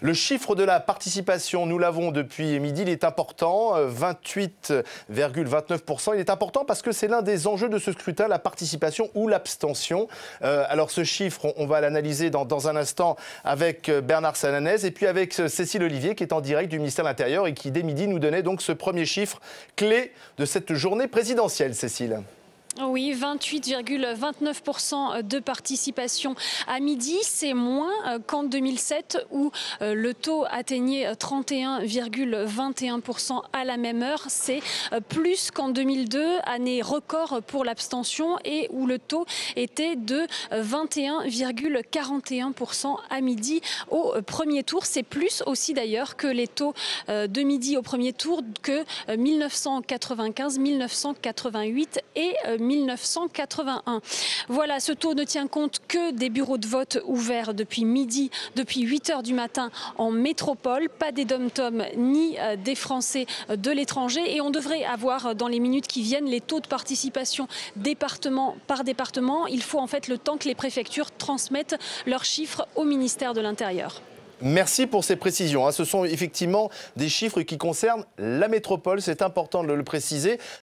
Le chiffre de la participation, nous l'avons depuis midi, il est important, 28,29%. Il est important parce que c'est l'un des enjeux de ce scrutin, la participation ou l'abstention. Alors ce chiffre, on va l'analyser dans un instant avec Bernard Sananès et puis avec Cécile Olivier qui est en direct du ministère de l'Intérieur et qui dès midi nous donnait donc ce premier chiffre clé de cette journée présidentielle, Cécile. Oui, 28,29% de participation à midi. C'est moins qu'en 2007 où le taux atteignait 31,21% à la même heure. C'est plus qu'en 2002, année record pour l'abstention et où le taux était de 21,41% à midi au premier tour. C'est plus aussi d'ailleurs que les taux de midi au premier tour que 1995, 1988 et 1981. Voilà, ce taux ne tient compte que des bureaux de vote ouverts depuis midi, depuis 8 h du matin en métropole, pas des dom-toms ni des Français de l'étranger. Et on devrait avoir dans les minutes qui viennent les taux de participation département par département. Il faut en fait le temps que les préfectures transmettent leurs chiffres au ministère de l'Intérieur. Merci pour ces précisions. Ce sont effectivement des chiffres qui concernent la métropole, c'est important de le préciser.